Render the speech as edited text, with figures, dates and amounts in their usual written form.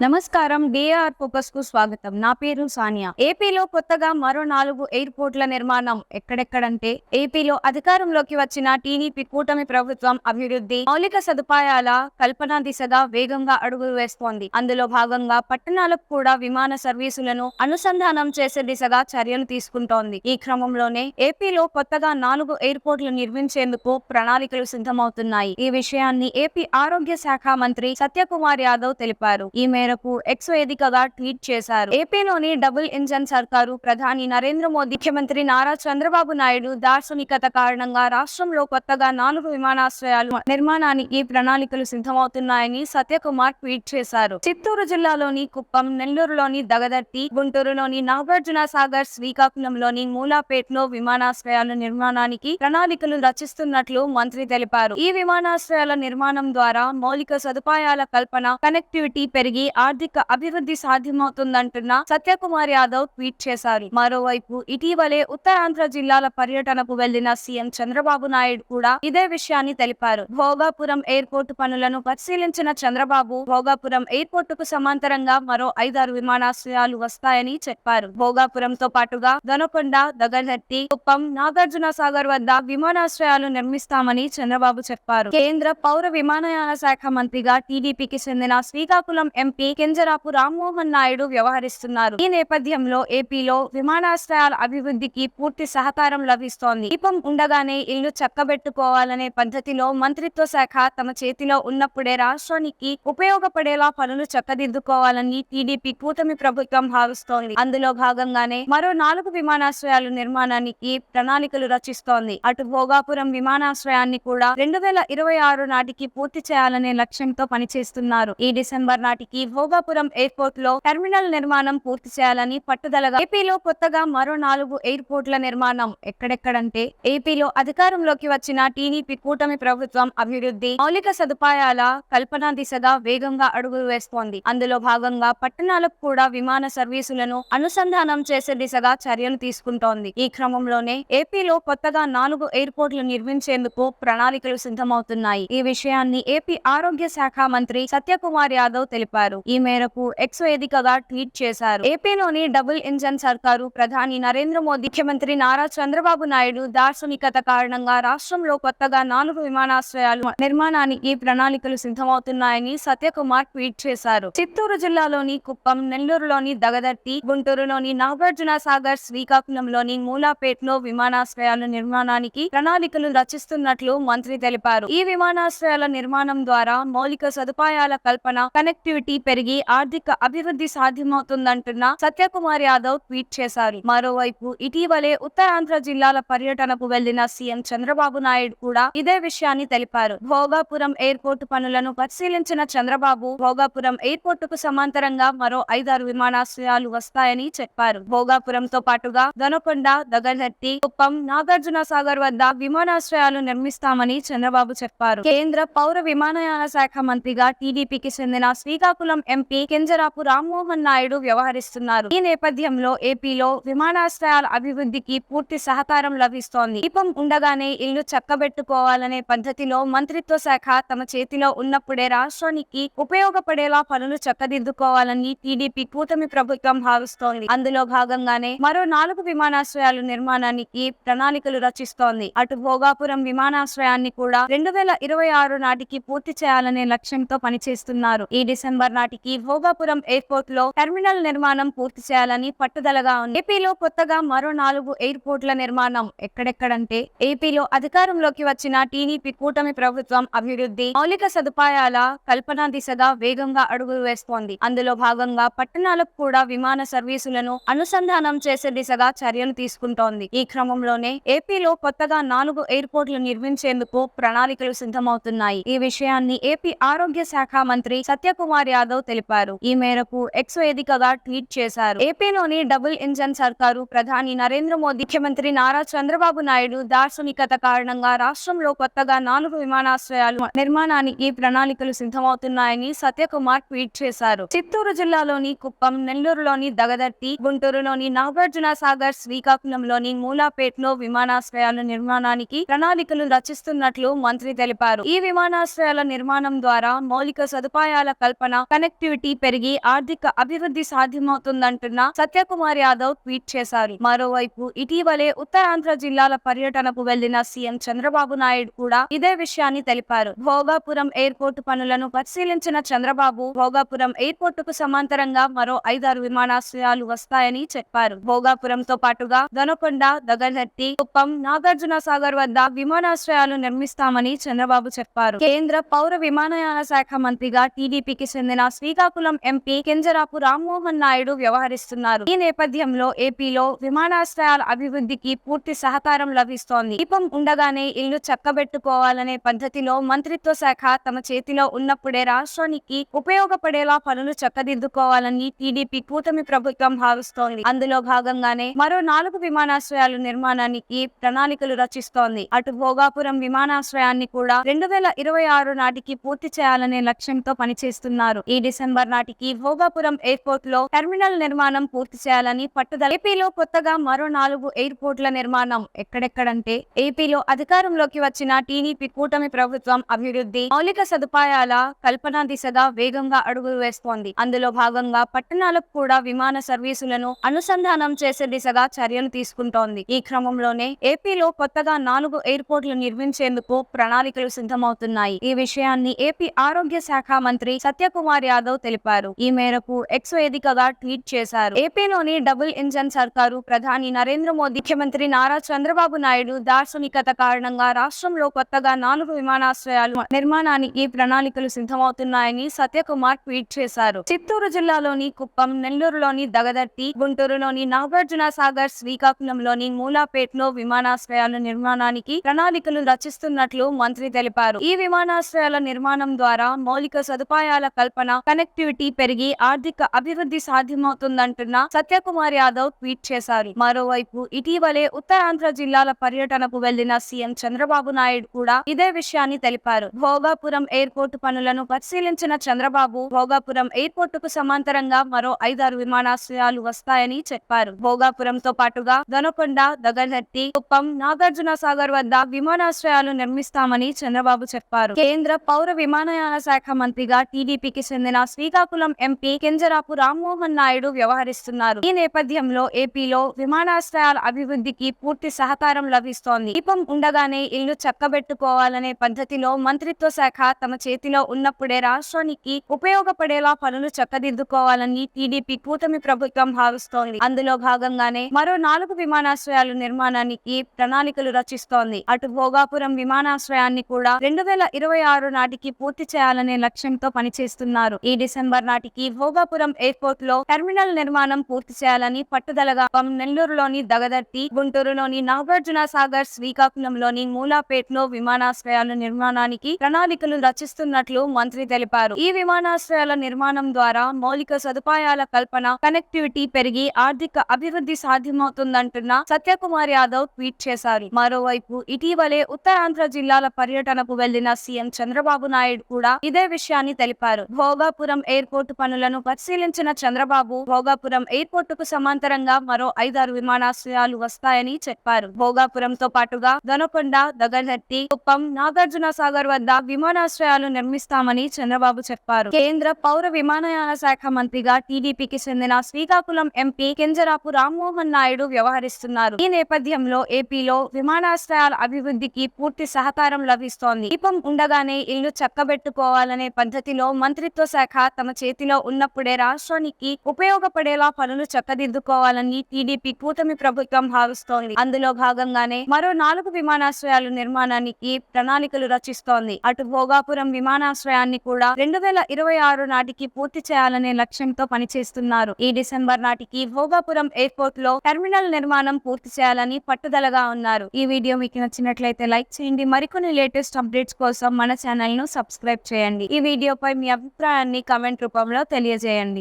నమస్కారం. DR focus కు స్వాగతం. నా పేరు సానియా. ఏపీలో కొత్తగా మరో 4 ఎయిర్‌పోర్ట్‌ల నిర్మాణం ఎక్కడెక్కడంటే ఏపీలో అధికారంలోకి వచ్చిన టీడీపీ కూటమి ప్రభుత్వం అభివృద్ధి, మౌలిక సదుపాయాల కల్పన దిశగా వేగంగా అడుగులు వేస్తోంది. అందులో భాగంగా పట్టణాలకు కూడా విమాన సర్వీసులను అనుసంధానం చేసే దిశగా చర్యలు తీసుకుంటోంది. ఈ క్రమంలోనే ఏపీలో కొత్తగా 4 ఎయిర్‌పోర్ట్‌లు నిర్మించేందుకు ప్రణాళికలు సిద్ధమవుతున్నాయి. ఈ విషయాన్ని ఏపీ ఆరోగ్య శాఖ మంత్రి సత్యకుమార్ యాదవ్ తెలిపారు. ఈ మేరకు ఎక్స్ వేదికగా ట్వీట్ చేశారు. ఏపీలోని డబుల్ ఇంజన్ సర్కారు ప్రధాని నరేంద్ర మోదీ, ముఖ్యమంత్రి నారా చంద్రబాబు నాయుడు దార్శనికత కారణంగా రాష్ట్రంలో కొత్తగా 4 విమానాశ్రయాలు నిర్మాణానికి ప్రణాళికలు సిద్ధమవుతున్నాయని సత్యకుమార్ ట్వీట్ చేశారు. చిత్తూరు జిల్లాలోని కుప్పం, నెల్లూరులోని దగదర్తి, గుంటూరులోని నాగార్జున సాగర్, శ్రీకాకుళంలోని మూలాపేట్లో విమానాశ్రయాల నిర్మాణానికి ప్రణాళికలు రచిస్తున్నట్లు మంత్రి తెలిపారు. ఈ విమానాశ్రయాల నిర్మాణం ద్వారా మౌలిక సదుపాయాల కల్పన, కనెక్టివిటీ పెరిగి ఆర్థిక అభివృద్ధి సాధ్యమవుతుందంటున్న సత్యకుమార్ యాదవ్ ట్వీట్ చేశారు. మరోవైపు ఇటీవలే ఉత్తరాంధ్ర జిల్లాల పర్యటనకు వెళ్లిన సీఎం చంద్రబాబు నాయుడు కూడా ఇదే విషయాన్ని తెలిపారు. భోగాపురం ఎయిర్పోర్టు పనులను పరిశీలించిన చంద్రబాబు, భోగాపురం ఎయిర్పోర్టుకు సమాంతరంగా మరో 5-6 విమానాశ్రయాలు వస్తాయని చెప్పారు. భోగాపురంతో పాటుగా దొనకొండ, దగదర్తి, కుప్పం, నాగార్జున సాగర్ వద్ద విమానాశ్రయాలు నిర్మిస్తామని చంద్రబాబు చెప్పారు. కేంద్ర పౌర విమానయాన శాఖ మంత్రిగా టీడీపీకి చెందిన శ్రీకాకుళం ఎంపీ కింజరాపు రామ్మోహన్ నాయుడు వ్యవహరిస్తున్నారు. ఈ నేపథ్యంలో ఏపీలో విమానాశ్రయాల అభివృద్ధికి పూర్తి సహకారం లభిస్తోంది. దీపం ఉండగానే ఇల్లు చక్కబెట్టుకోవాలనే పద్ధతిలో మంత్రిత్వ శాఖ తమ చేతిలో ఉన్నప్పుడే రాష్ట్రానికి ఉపయోగపడేలా పనులు చక్కదిద్దుకోవాలని టీడీపీ కూటమి ప్రభుత్వం భావిస్తోంది. అందులో భాగంగానే మరో 4 విమానాశ్రయాల నిర్మాణానికి ప్రణాళికలు రచిస్తోంది. అటు భోగాపురం విమానాశ్రయాన్ని కూడా 2026 నాటికి పూర్తి చేయాలనే లక్ష్యంతో పనిచేస్తున్నారు. ఈ డిసెంబర్ నాటికి భోగాపురం ఎయిర్పోర్ట్ లో టెర్మినల్ నిర్మాణం పూర్తి చేయాలని పట్టుదలగా ఏపీలో కొత్తగా మరో 4 ఎయిర్పోర్ట్ల నిర్మాణం ఎక్కడెక్కడంటే ఏపీలో అధికారంలోకి వచ్చిన టీడీపీ కూటమి ప్రభుత్వం అభివృద్ధి, మౌలిక సదుపాయాల కల్పన దిశగా వేగంగా అడుగులు వేస్తోంది. అందులో భాగంగా పట్టణాలకు కూడా విమాన సర్వీసులను అనుసంధానం చేసే దిశగా చర్యలు తీసుకుంటోంది. ఈ క్రమంలోనే ఏపీలో కొత్తగా 4 ఎయిర్పోర్ట్లు నిర్మించేందుకు ప్రణాళికలు సిద్ధమవుతున్నాయి. ఈ విషయాన్ని ఏపీ ఆరోగ్య శాఖ మంత్రి సత్యకుమార్ యాదవ్ తెలిపారు. ఈ మేరకు ఎక్స్ వేదికగా ట్వీట్ చేశారు. ఏపీలోని డబుల్ ఇంజన్ సర్కారు ప్రధాని నరేంద్ర మోదీ, ముఖ్యమంత్రి నారా చంద్రబాబు నాయుడు దార్శనికత కారణంగా రాష్ట్రంలో కొత్తగా 4 విమానాశ్రయాలు నిర్మాణానికి ప్రణాళికలు సిద్ధమవుతున్నాయని సత్యకుమార్ ట్వీట్ చేశారు. చిత్తూరు జిల్లాలోని కుప్పం, నెల్లూరులోని దగదర్తి, గుంటూరులోని నాగార్జున సాగర్, శ్రీకాకుళంలోని మూలాపేట్లో విమానాశ్రయాల నిర్మాణానికి ప్రణాళికలు రచిస్తున్నట్లు మంత్రి తెలిపారు. ఈ విమానాశ్రయాల నిర్మాణం ద్వారా మౌలిక సదుపాయాల కల్పన, కనెక్టివిటీ పెరిగి ఆర్థిక అభివృద్ధి సాధ్యమవుతుందంటున్న సత్యకుమార్ యాదవ్ ట్వీట్ చేశారు. మరోవైపు ఇటీవలే ఉత్తరాంధ్ర జిల్లాల పర్యటనకు వెళ్లిన సీఎం చంద్రబాబు నాయుడు కూడా ఇదే విషయాన్ని తెలిపారు. భోగాపురం ఎయిర్పోర్టు పనులను పరిశీలించిన చంద్రబాబు, భోగాపురం ఎయిర్పోర్టుకు సమాంతరంగా మరో 5-6 విమానాశ్రయాలు వస్తాయని చెప్పారు. భోగాపురంతో పాటుగా దొనకొండ, దగదర్తి, కుప్పం, నాగార్జున సాగర్ వద్ద విమానాశ్రయాలు నిర్మిస్తామని చంద్రబాబు చెప్పారు. కేంద్ర పౌర విమానయాన శాఖ మంత్రిగా టీడీపీకి చెందిన శ్రీకాకుళం ఎంపీ కింజరాపు రామ్మోహన్ నాయుడు వ్యవహరిస్తున్నారు. ఈ నేపథ్యంలో ఏపీలో విమానాశ్రయాల అభివృద్ధికి పూర్తి సహకారం లభిస్తోంది. దీపం ఉండగానే ఇల్లు చక్కబెట్టుకోవాలనే పద్ధతిలో మంత్రిత్వ శాఖ తమ చేతిలో ఉన్నప్పుడే రాష్ట్రానికి ఉపయోగపడేలా పనులు చక్కదిద్దుకోవాలని టీడీపీ కూటమి ప్రభుత్వం భావిస్తోంది. అందులో భాగంగానే మరో 4 విమానాశ్రయాల నిర్మాణానికి ప్రణాళికలు రచిస్తోంది. అటు భోగాపురం విమానాశ్రయాన్ని కూడా 2026 నాటికి పూర్తి చేయాలనే లక్ష్యంతో పనిచేస్తున్నారు. ఈ డిసెంబర్ నాటికి భోగాపురం ఎయిర్పోర్ట్ లో టెర్మినల్ నిర్మాణం పూర్తి చేయాలని పట్టుదలగా ఉంది. ఏపీలో కొత్తగా మరో 4 ఎయిర్పోర్ట్ల నిర్మాణం ఎక్కడెక్కడంటే ఏపీలో అధికారంలోకి వచ్చిన టీడీపీ కూటమి ప్రభుత్వం అభివృద్ధి, మౌలిక సదుపాయాల కల్పన దిశగా వేగంగా అడుగులు వేస్తోంది. అందులో భాగంగా పట్టణాలకు కూడా విమాన సర్వీసులను అనుసంధానం చేసే దిశగా చర్యలు తీసుకుంటోంది. ఈ క్రమంలోనే ఏపీలో కొత్తగా 4 ఎయిర్పోర్ట్లు నిర్మించేందుకు ప్రణాళికలు సిద్ధమవుతున్నాయి. ఈ విషయాన్ని ఏపీ ఆరోగ్య శాఖ మంత్రి సత్యకుమార్ యాదవ్ తెలిపారు. ఈ మేరకు ఎక్స్ వేదికగా ట్వీట్ చేశారు. ఏపీలోని డబుల్ ఇంజన్ సర్కారు ప్రధాని నరేంద్ర మోదీ, ముఖ్యమంత్రి నారా చంద్రబాబు నాయుడు దార్శనికత కారణంగా రాష్ట్రంలో కొత్తగా 4 విమానాశ్రయాలు నిర్మాణానికి ప్రణాళికలు సిద్ధమవుతున్నాయని సత్యకుమార్ ట్వీట్ చేశారు. చిత్తూరు జిల్లాలోని కుప్పం, నెల్లూరులోని దగదర్తి, గుంటూరులోని నాగార్జున సాగర్, శ్రీకాకుళంలోని మూలాపేట్లో విమానాశ్రయాల నిర్మాణానికి ప్రణాళికలు రచిస్తున్నట్లు మంత్రి తెలిపారు. ఈ విమానాశ్రయాల నిర్మాణం ద్వారా మౌలిక సదుపాయాల కల్పన, కనెక్టివిటీ కనెక్టివిటీ పెరిగి ఆర్థిక అభివృద్ధి సాధ్యమవుతుందంటున్న సత్యకుమార్ యాదవ్ ట్వీట్ చేశారు. మరోవైపు ఇటీవలే ఉత్తరాంధ్ర జిల్లాల పర్యటనకు వెళ్లిన సీఎం చంద్రబాబు నాయుడు కూడా ఇదే విషయాన్ని తెలిపారు. భోగాపురం ఎయిర్పోర్టు పనులను పరిశీలించిన చంద్రబాబు భోగాపురం ఎయిర్పోర్టుకు సమాంతరంగా మరో 5-6 విమానాశ్రయాలు వస్తాయని చెప్పారు. భోగాపురంతో పాటుగా దొనకొండ, దగదర్తి, కుప్పం, నాగార్జున సాగర్ వద్ద విమానాశ్రయాలు నిర్మిస్తామని చంద్రబాబు చెప్పారు. కేంద్ర పౌర విమానయాన శాఖ మంత్రిగా టీడీపీకి చెందిన శ్రీకాకుళం ఎంపీ కింజరాపు రామ్మోహన్ నాయుడు వ్యవహరిస్తున్నారు. ఈ నేపథ్యంలో ఏపీలో విమానాశ్రయాల అభివృద్ధికి పూర్తి సహకారం లభిస్తోంది. దీపం ఉండగానే ఇల్లు చక్కబెట్టుకోవాలనే పద్ధతిలో మంత్రిత్వ శాఖ తమ చేతిలో ఉన్నప్పుడే రాష్ట్రానికి ఉపయోగపడేలా పనులు చక్కదిద్దుకోవాలని టీడీపీ కూటమి ప్రభుత్వం భావిస్తోంది. అందులో భాగంగానే మరో 4 విమానాశ్రయాల నిర్మాణానికి ప్రణాళికలు రచిస్తోంది. అటు భోగాపురం విమానాశ్రయాన్ని కూడా 2026 నాటికి పూర్తి చేయాలనే లక్ష్యంతో పనిచేస్తున్నారు. ఈ డిసెంబర్ నాటికి భోగాపురం ఎయిర్పోర్ట్ లో టెర్మినల్ నిర్మాణం పూర్తి చేయాలని పట్టుదల. ఏపీలో కొత్తగా మరో 4 ఎయిర్పోర్ట్ల నిర్మాణం ఎక్కడెక్కడంటే ఏపీలో అధికారంలోకి వచ్చిన టీడీపీ కూటమి ప్రభుత్వం అభివృద్ధి, మౌలిక సదుపాయాల కల్పన దిశగా వేగంగా అడుగులు వేస్తోంది. అందులో భాగంగా పట్టణాలకు కూడా విమాన సర్వీసులను అనుసంధానం చేసే దిశగా చర్యలు తీసుకుంటోంది. ఈ క్రమంలోనే ఏపీలో కొత్తగా 4 ఎయిర్పోర్ట్లు నిర్మించేందుకు ప్రణాళికలు సిద్ధమవుతున్నాయి. ఈ విషయాన్ని ఏపీ ఆరోగ్య శాఖ మంత్రి సత్యకుమార్ యాదవ్ తెలిపారు. ఈ మేరకు ఎక్స్ వేదికగా ట్వీట్ చేశారు. ఏపీలోని డబుల్ ఇంజన్ సర్కారు ప్రధాని నరేంద్ర మోదీ, ముఖ్యమంత్రి నారా చంద్రబాబు నాయుడు దార్శనికత కారణంగా రాష్ట్రంలో కొత్తగా 4 విమానాశ్రయాలు నిర్మాణానికి ప్రణాళికలు సిద్ధమవుతున్నాయని సత్యకుమార్ ట్వీట్ చేశారు. చిత్తూరు జిల్లాలోని కుప్పం, నెల్లూరులోని దగదర్తి, గుంటూరులోని నాగార్జున సాగర్, శ్రీకాకుళంలోని మూలాపేట్లో విమానాశ్రయాల నిర్మాణానికి ప్రణాళికలు రచిస్తున్నట్లు మంత్రి తెలిపారు. ఈ విమానాశ్రయాల నిర్మాణం ద్వారా మౌలిక సదుపాయాల కల్పన, కనెక్టివిటీ పెరిగి ఆర్థిక అభివృద్ధి సాధ్యమవుతుందంటున్న సత్యకుమార్ యాదవ్ ట్వీట్ చేశారు. మరోవైపు ఇటీవలే ఉత్తరాంధ్ర జిల్లాల పర్యటనకు వెళ్లిన సీఎం చంద్రబాబు నాయుడు కూడా ఇదే విషయాన్ని తెలిపారు. భోగాపురం ఎయిర్పోర్టు పనులను పరిశీలించిన చంద్రబాబు భోగాపురం ఎయిర్పోర్టుకు సమాంతరంగా మరో 5-6 విమానాశ్రయాలు వస్తాయని చెప్పారు. భోగాపురంతో పాటుగా దొనకొండ, దగదర్తి, కుప్పం, నాగార్జున సాగర్ వద్ద విమానాశ్రయాలు నిర్మిస్తామని చంద్రబాబు చెప్పారు. కేంద్ర పౌర విమానయాన శాఖ మంత్రిగా టీడీపీకి చెందిన శ్రీకాకుళం ఎంపీ కింజరాపు రామ్మోహన్ నాయుడు వ్యవహరిస్తున్నారు. ఈ నేపథ్యంలో ఏపీలో విమానాశ్రయాల అభివృద్ధికి పూర్తి సహకారం లభిస్తోంది. దీపం ఉండగానే ఇల్లు చక్కబెట్టుకోవాలనే పద్ధతిలో మంత్రిత్వ శాఖ తమ చేతిలో ఉన్నప్పుడే రాష్ట్రానికి ఉపయోగపడేలా పనులు చక్కదిద్దుకోవాలని టీడీపీ కూటమి ప్రభుత్వం భావిస్తోంది. అందులో భాగంగానే మరో 4 విమానాశ్రయాల నిర్మాణానికి ప్రణాళికలు రచిస్తోంది. అటు భోగాపురం విమానాశ్రయాన్ని కూడా 2026 నాటికి పూర్తి చేయాలనే లక్ష్యంతో పనిచేస్తున్నారు. ఈ డిసెంబర్ నాటికి భోగాపురం ఎయిర్పోర్ట్ లో టెర్మినల్ నిర్మాణం పూర్తి చేయాలని పట్టుదలగా నెల్లూరులోని దగదర్తి, గుంటూరులోని నాగార్జున సాగర్, శ్రీకాకుళంలోని మూలాపేట్లో విమానాశ్రయాల నిర్మాణానికి ప్రణాళికలు రచిస్తున్నట్లు మంత్రి తెలిపారు. ఈ విమానాశ్రయాల నిర్మాణం ద్వారా మౌలిక సదుపాయాల కల్పన, కనెక్టివిటీ పెరిగి ఆర్థిక అభివృద్ధి సాధ్యమవుతుందంటున్న సత్యకుమార్ యాదవ్ ట్వీట్ చేశారు. మరోవైపు ఇటీవలే ఉత్తరాంధ్ర జిల్లాల పర్యటనకు వెళ్లిన సీఎం చంద్రబాబు నాయుడు కూడా ఇదే విషయాన్ని తెలిపారు. భోగాపురం ఎయిర్పోర్టు పనులను పరిశీలించిన చంద్రబాబు భోగాపురం ఎయిర్పోర్టుకు సమాంతరంగా మరో 5-6 విమానాశ్రయాలు వస్తాయని చెప్పారు. భోగాపురంతో పాటుగా దొనకొండ, దగదర్తి, కుప్పం, నాగార్జున సాగర్ వద్ద విమానాశ్రయాలు నిర్మిస్తామని చంద్రబాబు చెప్పారు. కేంద్ర పౌర విమానయాన శాఖ మంత్రిగా టీడీపీకి చెందిన శ్రీకాకుళం ఎంపీ కింజరాపు రామ్మోహన్ నాయుడు వ్యవహరిస్తున్నారు. ఈ నేపథ్యంలో ఏపీలో విమానాశ్రయాల అభివృద్ధికి పూర్తి సహకారం లభిస్తోంది. దీపం ఉండగానే ఇల్లు చక్కబెట్టుకోవాలనే పద్ధతిలో మంత్రిత్వ శాఖ తమ చేతిలో ఉన్నప్పుడే రాష్ట్రానికి ఉపయోగపడేలా పనులు చక్కదిద్దుకోవాలని టీడీపీ కూటమి ప్రభుత్వం భావిస్తోంది. అందులో భాగంగానే మరో 4 విమానాశ్రయాల నిర్మాణానికి ప్రణాళికలు రచిస్తోంది. అటు భోగాపురం విమానాశ్రయాన్ని కూడా 2026 నాటికి పూర్తి చేయాలనే లక్ష్యంతో పనిచేస్తున్నారు. ఈ డిసెంబర్ నాటికి భోగాపురం ఎయిర్పోర్ట్ లో టెర్మినల్ నిర్మాణం పూర్తి చేయాలని పట్టుదలగా ఉన్నారు. ఈ వీడియో మీకు నచ్చినట్లయితే లైక్ చేయండి. మరికొన్ని లేటెస్ట్ అప్డేట్స్ కోసం మన ఛానల్ ను సబ్స్క్రైబ్ చేయండి. ఈ వీడియోపై మీ అభిప్రాయాన్ని కామెంట్ రూపంలో తెలియజేయండి.